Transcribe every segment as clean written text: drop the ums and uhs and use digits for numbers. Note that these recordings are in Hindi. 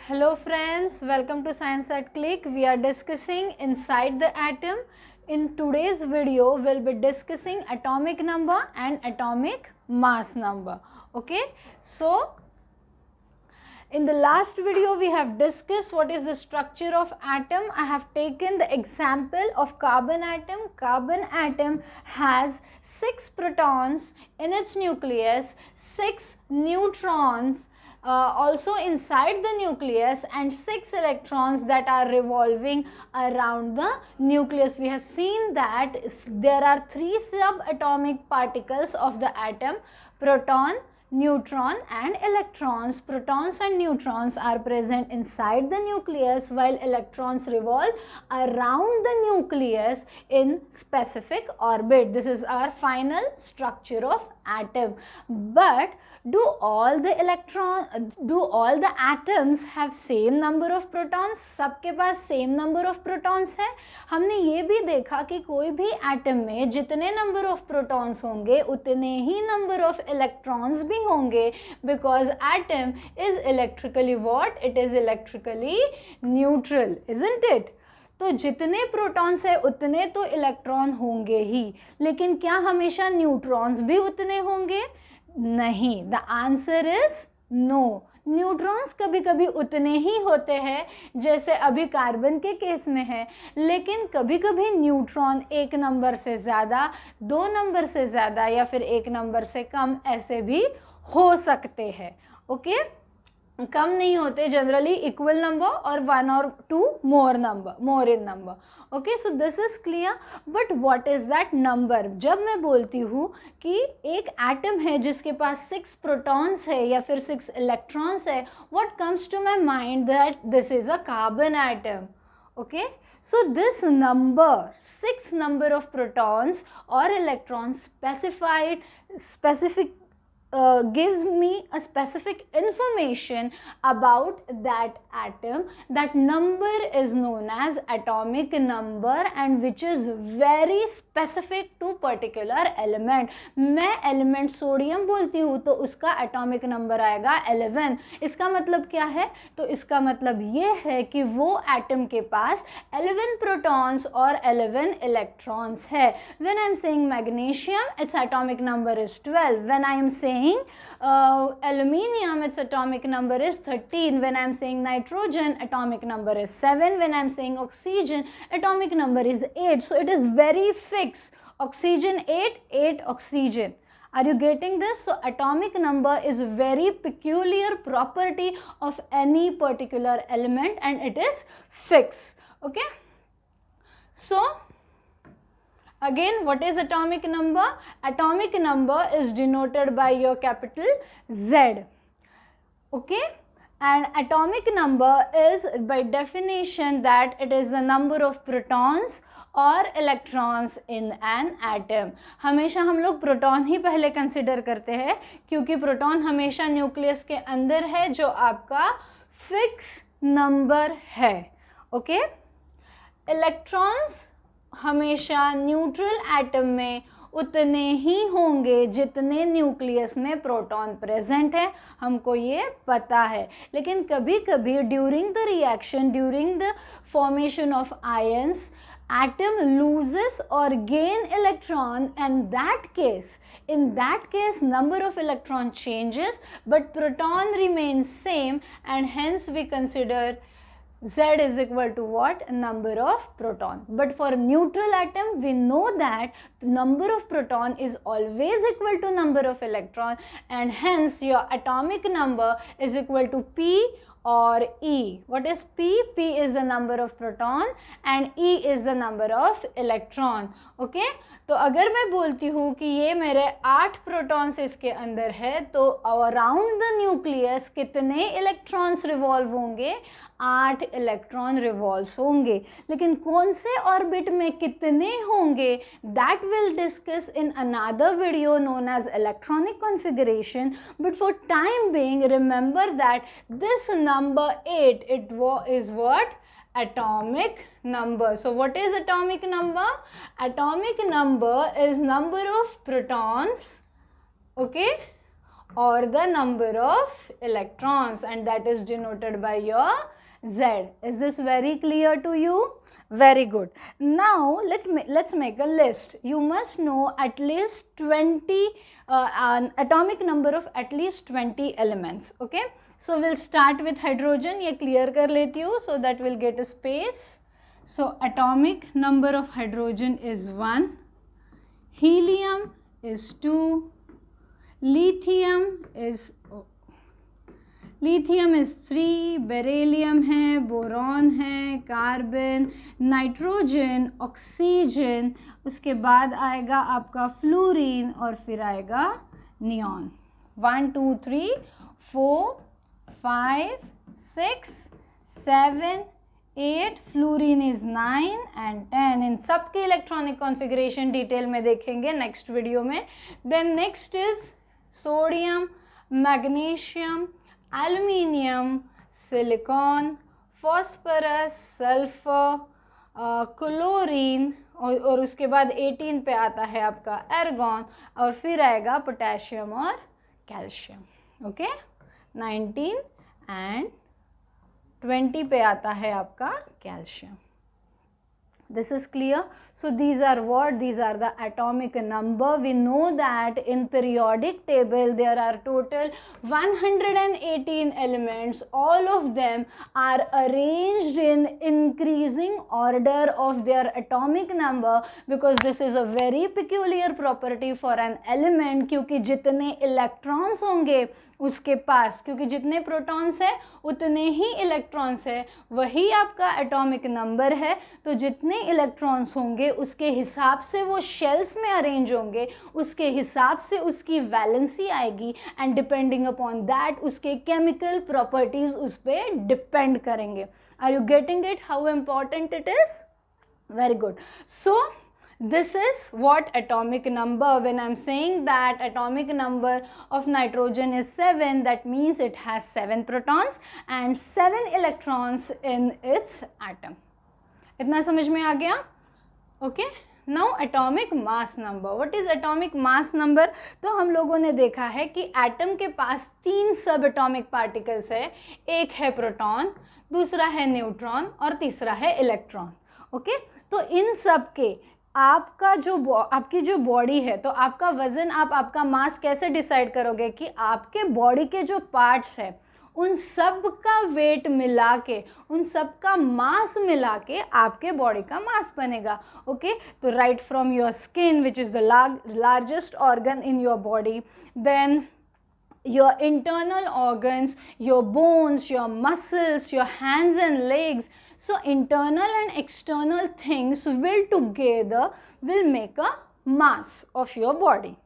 Hello friends, welcome to Science at Click. We are discussing inside the atom. In today's video, we'll be discussing atomic number and atomic mass number. Okay, so in the last video we have discussed what is the structure of atom. I have taken the example of carbon atom. Carbon atom has 6 protons in its nucleus, 6 neutrons also inside the nucleus, and 6 electrons that are revolving around the nucleus. We have seen that there are 3 subatomic particles of the atom: proton, neutron and electrons. Protons and neutrons are present inside the nucleus while electrons revolve around the nucleus in specific orbit. This is our final structure of atom. But do all the atoms have same number of protons? सबके पास same number of protons है? हमने ये भी देखा कि कोई भी atom में जितने number of protons होंगे उतने ही number of electrons भी होंगे, because atom is electrically what? It is electrically neutral, isn't it? तो जितने प्रोटॉन्स है उतने तो इलेक्ट्रॉन होंगे ही, लेकिन क्या हमेशा न्यूट्रॉन्स भी उतने होंगे? नहीं. The answer is no. Neutrons कभी कभी उतने ही होते हैं जैसे अभी कार्बन के केस में है, लेकिन कभी कभी न्यूट्रॉन 1 नंबर से ज़्यादा, 2 नंबर से ज़्यादा या फिर 1 नंबर से कम ऐसे भी हो सकते हैं. ओके, कम नहीं होते, जनरली इक्वल नंबर और 1 और 2 more in number. Okay, so this is clear. But what is that number? जब मैं बोलती हूँ कि एक एटम है जिसके पास 6 प्रोटॉन्स है या फिर 6 इलेक्ट्रॉन्स है, what comes to my mind? That this is a carbon atom. Okay, so this number, 6 number of protons or electrons specific gives me a specific information about that atom. That number is known as atomic number and which is very specific to particular element. मैं element सोडियम बोलती हूँ तो उसका atomic number आएगा 11. इसका मतलब क्या है? तो इसका मतलब ये है कि वो atom के पास 11 protons और 11 electrons है. When I am saying magnesium, its atomic number is 12. When I am saying aluminium, its atomic number is 13. When I am saying nitrogen, atomic number is 7. When I am saying oxygen, atomic number is 8. So it is very fixed. Oxygen 8 oxygen. Are you getting this? So atomic number is a very peculiar property of any particular element and it is fixed. Okay, so again, what is atomic number? Atomic number is denoted by your capital Z. Okay, and atomic number is by definition that it is the number of protons और इलेक्ट्रॉन्स इन एन एटम. हमेशा हम लोग प्रोटॉन ही पहले कंसिडर करते हैं क्योंकि प्रोटॉन हमेशा न्यूक्लियस के अंदर है जो आपका फिक्स नंबर है. ओके, इलेक्ट्रॉन्स हमेशा न्यूट्रल एटम में उतने ही होंगे जितने न्यूक्लियस में प्रोटॉन प्रेजेंट है, हमको ये पता है. लेकिन कभी कभी during the reaction, during the formation of ions, atom loses or gain electron, and in that case number of electron changes but proton remains same, and hence we consider Z is equal to what? Number of proton. But for neutral atom we know that number of proton is always equal to number of electron, and hence your atomic number is equal to P or E. What is P? P is the number of proton and E is the number of electron. Okay, तो अगर मैं बोलती हूँ कि ये मेरे 8 प्रोटॉन्स इसके अंदर है तो अराउंड द न्यूक्लियस कितने इलेक्ट्रॉन्स रिवॉल्व होंगे? 8 इलेक्ट्रॉन रिवॉल्व होंगे. लेकिन कौन से ऑर्बिट में कितने होंगे? That will discuss in another video known as electronic configuration. But for time being remember that this number 8, it is what? Atomic number. So what is atomic number? Atomic number is number of protons, okay, or the number of electrons, and that is denoted by your Z. Is this very clear to you? Very good. Now let's make a list. You must know at least 20 an atomic number of at least 20 elements. Okay, so we'll start with hydrogen. ये clear कर लेती हूँ so that we'll get a space. So atomic number of hydrogen is 1, helium is 2, lithium is 3, beryllium है, बोरॉन है, कार्बन, नाइट्रोजन, ऑक्सीजन, उसके बाद आएगा आपका फ्लोरीन और फिर आएगा नियॉन. 1 2 3 4 5 6 7 8, fluorine is 9 and 10. इन सब के इलेक्ट्रॉनिक कॉन्फ़िगरेशन डिटेल में देखेंगे नेक्स्ट वीडियो में. Then next is sodium, magnesium, aluminium, silicon, phosphorus, sulphur, chlorine और उसके बाद 18 पे आता है आपका एर्गॉन और फिर आएगा पोटेशियम और कैल्शियम. ओके, 19 एंड 20 पे आता है आपका calcium. This is clear. So these are what? These are the atomic number. We know that in periodic table there are total 118 elements. All of them are arranged in increasing order of their atomic number because this is a very peculiar property for an element. क्योंकि जितने electrons होंगे उसके पास, क्योंकि जितने प्रोटॉन्स है उतने ही इलेक्ट्रॉन्स है, वही आपका एटॉमिक नंबर है. तो जितने इलेक्ट्रॉन्स होंगे उसके हिसाब से वो शेल्स में अरेंज होंगे, उसके हिसाब से उसकी वैलेंसी आएगी एंड डिपेंडिंग अपॉन दैट उसके केमिकल प्रॉपर्टीज उस पर डिपेंड करेंगे. Are you getting it how important it is? Very good. So this is what atomic number. When I'm saying that atomic number of nitrogen is 7, that means it has 7 protons and 7 electrons in its atom. इतना समझ में आ गया? Okay. Now atomic mass number. What is atomic mass number? तो हम लोगों ने देखा है कि एटम के पास 3 सब एटॉमिक पार्टिकल्स है. एक है प्रोटॉन, दूसरा है न्यूट्रॉन और तीसरा है इलेक्ट्रॉन. ओके, तो इन सब के आपका जो आपकी जो बॉडी है, तो आपका वज़न, आप आपका मास कैसे डिसाइड करोगे कि आपके बॉडी के जो पार्ट्स है उन सब का वेट मिला के, उन सब का मास मिला के आपके बॉडी का मास बनेगा. ओके, तो right from your skin which is the largest organ in your body, then your internal organs, your bones, your muscles, your hands and legs. So internal and external things will together will make a mass of your body,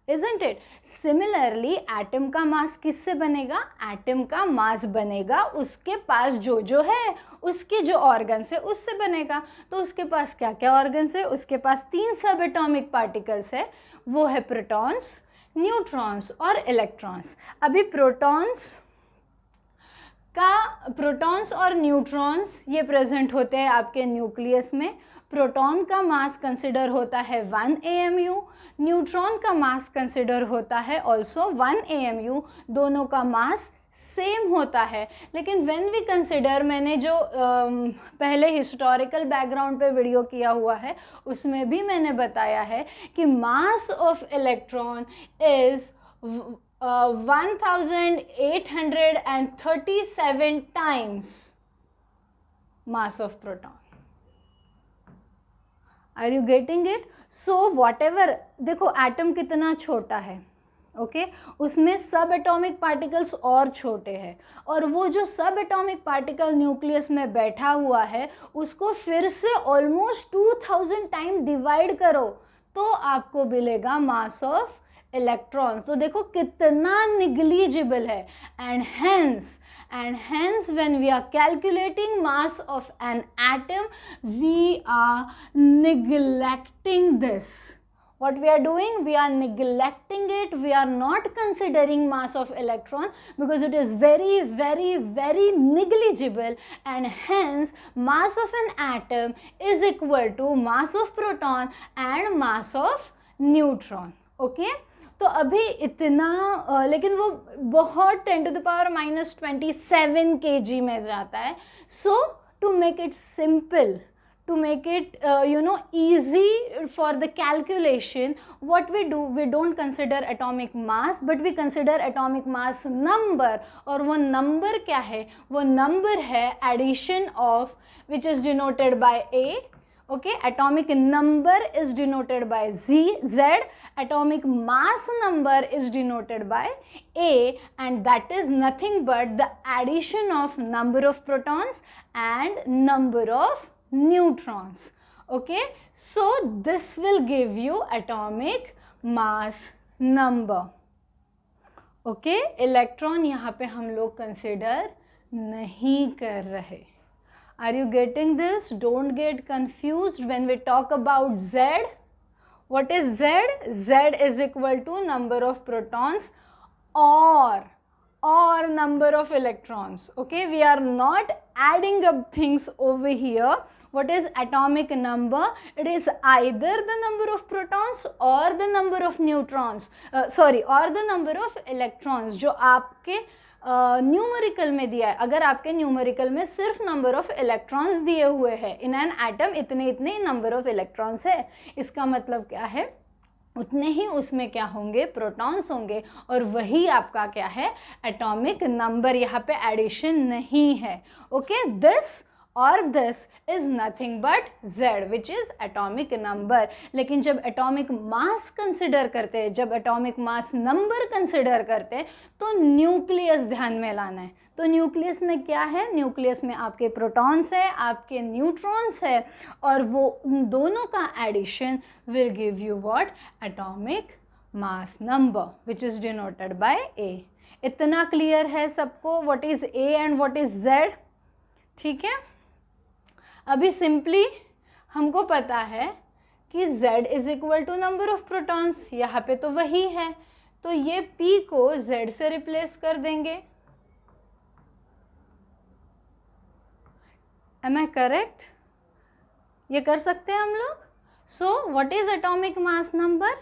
isn't it? Similarly atom का मास किससे बनेगा? एटम का मास बनेगा उसके पास जो है, उसके जो ऑर्गन्स है उससे बनेगा. तो उसके पास क्या क्या ऑर्गन्स है? उसके पास 3 सब एटॉमिक पार्टिकल्स है, वो है प्रोटॉन्स, न्यूट्रॉन्स और इलेक्ट्रॉन्स. अभी प्रोटॉन्स और न्यूट्रॉन्स ये प्रेजेंट होते हैं आपके न्यूक्लियस में. प्रोटॉन का मास कंसिडर होता है 1 AMU, न्यूट्रॉन का मास कंसिडर होता है ऑल्सो 1 AMU. दोनों का मास सेम होता है. लेकिन व्हेन वी कंसिडर, मैंने जो पहले हिस्टोरिकल बैकग्राउंड पे वीडियो किया हुआ है उसमें भी मैंने बताया है कि mass of electron is 1837 times mass of proton. Are you getting it? So whatever, देखो एटम कितना छोटा है. ओके, उसमें सब एटॉमिक पार्टिकल्स और छोटे हैं, और वो जो सब एटॉमिक पार्टिकल न्यूक्लियस में बैठा हुआ है उसको फिर से ऑलमोस्ट 2000 टाइम डिवाइड करो तो आपको मिलेगा मास ऑफ इलेक्ट्रॉन. तो देखो कितना निग्लिजिबल है. And hence when we are calculating mass of an atom we are neglecting this. What we are doing? We are neglecting it. We are not considering mass of electron because it is very, very, very negligible, and hence mass of an atom is equal to mass of proton and mass of neutron. Okay? तो अभी इतना लेकिन वो बहुत 10⁻⁻27 kg में जाता है. So to make it simple, to make it easy for the calculation, what we do, we don't consider atomic mass but we consider atomic mass number. और वो number क्या है? वो number है addition of, which is denoted by A. Okay, atomic number is denoted by Z, atomic mass number is denoted by A, and that is nothing but the addition of number of protons and number of neutrons. Okay, so this will give you atomic mass number. Okay, electron यहाँ पे हम लोग consider नहीं कर रहे. Are you getting this? Don't get confused when we talk about Z. What is Z? Z is equal to number of protons or number of electrons. Okay, we are not adding up things over here. What is atomic number? It is either the number of protons or the number of neutrons, or the number of electrons जो आपके न्यूमेरिकल में दिया है. अगर आपके न्यूमेरिकल में सिर्फ नंबर ऑफ इलेक्ट्रॉन्स दिए हुए हैं, इन एन एटम इतने इतने नंबर ऑफ इलेक्ट्रॉन्स है, इसका मतलब क्या है? उतने ही उसमें क्या होंगे? प्रोटॉन्स होंगे. और वही आपका क्या है? Atomic number. यहाँ पे एडिशन नहीं है. ओके, दिस और this is nothing but Z, which is atomic number. लेकिन जब atomic mass consider करते हैं, जब atomic mass number consider करते हैं, तो न्यूक्लियस ध्यान में लाना है. तो न्यूक्लियस में क्या है? न्यूक्लियस में आपके प्रोटॉन्स है, आपके न्यूट्रॉन्स है, और वो दोनों का addition will give you what? Atomic mass number, which is denoted by A. इतना क्लियर है सबको? What is A and what is Z? ठीक है. अभी सिंपली हमको पता है कि Z is equal to number of protons. यहाँ पे तो वही है, तो ये P को Z से रिप्लेस कर देंगे. Am I correct? ये कर सकते हैं हम लोग. So what is atomic mass number?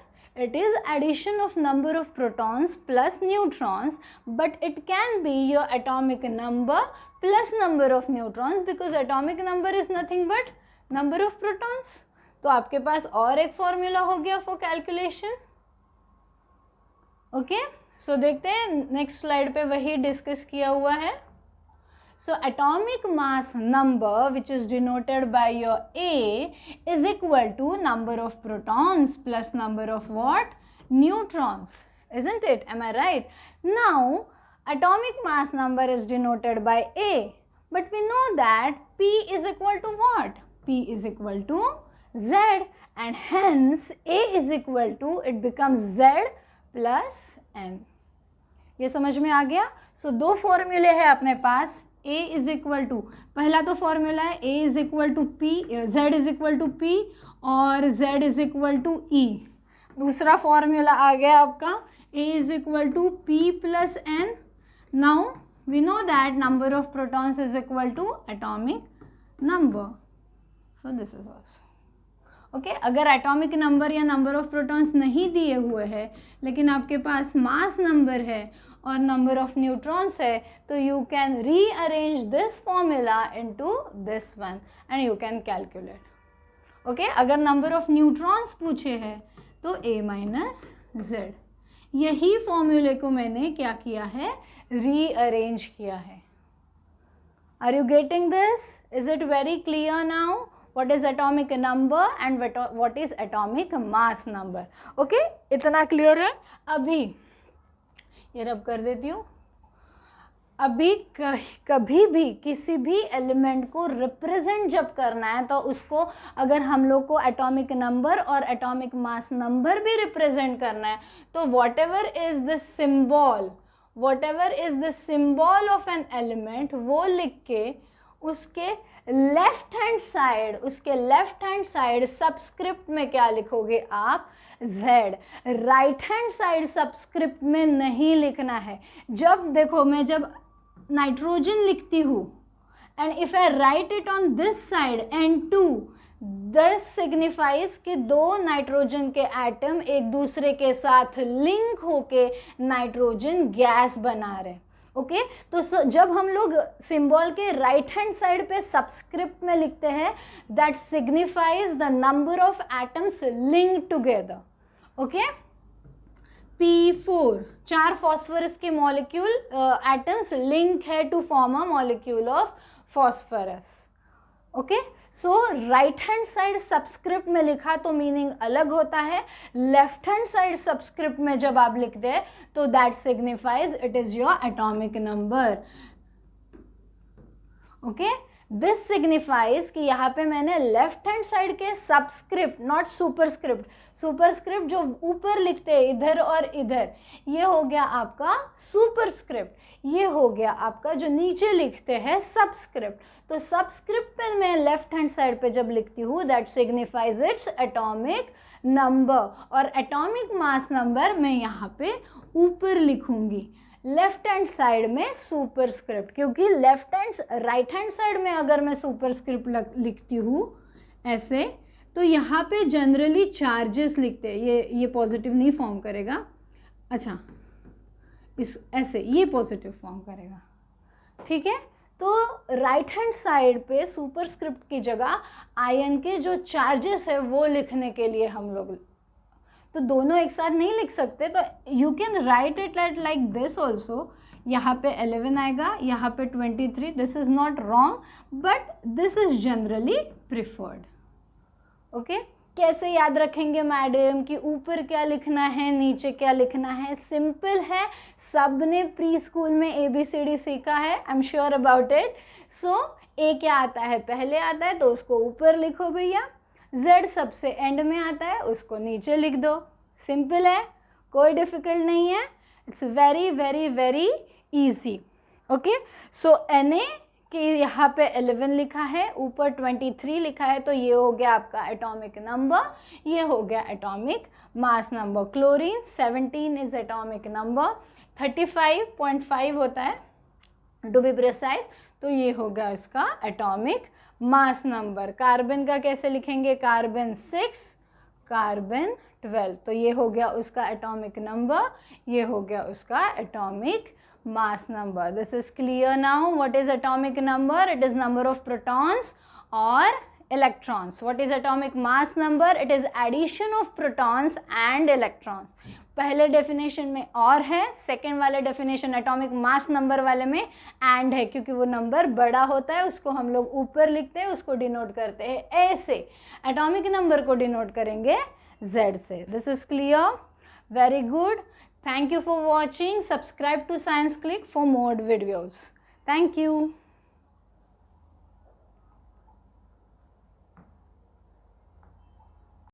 It is addition of number of protons plus neutrons, but it can be your atomic number plus number of neutrons, because atomic number is nothing but number of protons. तो आपके पास और एक फॉर्मूला हो गया for calculation. Okay, so देखते हैं नेक्स्ट स्लाइड पे वही डिस्कस किया हुआ है. So atomic mass number, which is denoted by your A, is equal to number of protons plus number of what? Neutrons. Isn't it? Am I right? Now, atomic mass number is denoted by A. But we know that P is equal to what? P is equal to Z. And hence, A is equal to, it becomes Z plus N. ये समझ में आ गया? So, दो फॉर्मूले हैं अपने पास. A इज इक्वल टू, पहला तो फॉर्मूला है A is equal to P, Z is equal to P और Z is equal to E. दूसरा फॉर्मूला आ गया आपका A is equal to P plus N. Now we know that number of protons is equal to atomic number. So this is also okay. अगर एटॉमिक नंबर या नंबर ऑफ प्रोटॉन्स नहीं दिए हुए हैं, लेकिन आपके पास मास नंबर है और नंबर ऑफ न्यूट्रॉन्स है, तो you can rearrange this formula into this one and you can calculate. Okay, अगर नंबर ऑफ न्यूट्रॉन्स पूछे हैं तो A माइनस Z. यही फॉर्मूले को मैंने क्या किया है? रीअरेंज किया है. Are you getting this? Is it very clear now? What is atomic number and what is atomic mass number? Okay, इतना क्लियर है. अभी ये रब कर देती हूँ. अभी कभी भी किसी भी एलिमेंट को रिप्रेजेंट जब करना है, तो उसको अगर हम लोग को एटॉमिक नंबर और एटॉमिक मास नंबर भी रिप्रेजेंट करना है, तो whatever is the symbol of an element, वो लिख के उसके लेफ्ट हैंड साइड सबस्क्रिप्ट में क्या लिखोगे आप? Z. Right hand side subscript में नहीं लिखना है. जब देखो, मैं जब नाइट्रोजन लिखती हूँ and if I right it on this side N2, this signifies कि दो नाइट्रोजन के एटम एक दूसरे के साथ लिंक होके नाइट्रोजन गैस बना रहे। ओके तो जब हम लोग सिंबल के राइट हैंड साइड पे सबस्क्रिप्ट में लिखते हैं, that signifies the number of atoms link together. Okay P4 4 phosphorus के मॉलिक्यूल एटम्स लिंक है to form a molecule of phosphorus. Okay so right hand side subscript में लिखा तो मीनिंग अलग होता है, लेफ्ट हैंड साइड सबस्क्रिप्ट में जब आप लिखते हैं तो that signifies it is your atomic number. Okay this signifies कि यहाँ पे मैंने लेफ्ट हैंड साइड के सबस्क्रिप्ट नॉट सुपरस्क्रिप्ट, सुपरस्क्रिप्ट जो ऊपर लिखते हैं इधर और इधर, ये हो गया आपका सुपरस्क्रिप्ट, ये हो गया आपका जो नीचे लिखते हैं सबस्क्रिप्ट। तो सबस्क्रिप्ट पे मैं लेफ्ट हैंड साइड पे जब लिखती हूँ that signifies its atomic number, और एटॉमिक मास नंबर मैं यहाँ पे ऊपर लिखूंगी, लेफ्ट हैंड साइड में सुपरस्क्रिप्ट, क्योंकि left hand right hand side में अगर मैं सुपरस्क्रिप्ट लिखती हूँ ऐसे तो यहाँ पे जनरली चार्जेस लिखते हैं, ये पॉजिटिव नहीं फॉर्म करेगा, अच्छा इस ऐसे ये पॉजिटिव फॉर्म करेगा, ठीक है। तो राइट हैंड साइड पे सुपरस्क्रिप्ट की जगह आयन के जो चार्जेस है वो लिखने के लिए हम लोग तो दोनों एक साथ नहीं लिख सकते, तो you can write it like this also. यहाँ पे 11 आएगा, यहाँ पे 23, this is not wrong but this is generally preferred. Okay कैसे याद रखेंगे मैडम कि ऊपर क्या लिखना है नीचे क्या लिखना है? सिंपल है, सब ने प्री स्कूल में ABCD सीखा है, I am sure about it. So A क्या आता है पहले आता है तो उसको ऊपर लिखो भैया, Z सबसे एंड में आता है उसको नीचे लिख दो, सिंपल है, कोई डिफिकल्ट नहीं है, it's very very very easy. Okay so Na कि यहाँ पे 11 लिखा है, ऊपर 23 लिखा है, तो ये हो गया आपका एटॉमिक नंबर, ये हो गया atomic mass number. Chlorine 17 is atomic number, 35.5 होता है टू बी प्रिसाइज, तो ये हो गया इसका एटॉमिक मास नंबर। कार्बन का कैसे लिखेंगे? कार्बन 6, कार्बन 12, तो ये हो गया उसका एटॉमिक नंबर, ये हो गया उसका atomic mass number. This is clear now. What is atomic number? It is number of protons or electrons. What is atomic mass number? It is addition of protons and electrons. पहले डेफिनेशन में और है, सेकेंड वाले डेफिनेशन एटॉमिक मास नंबर वाले में एंड है, क्योंकि वो नंबर बड़ा होता है उसको हम लोग ऊपर लिखते हैं, उसको डिनोट करते हैं ऐसे। एटॉमिक नंबर को डिनोट करेंगे Z से। This is clear, very good. Thank you for watching. Subscribe to Science Click for more videos. Thank you.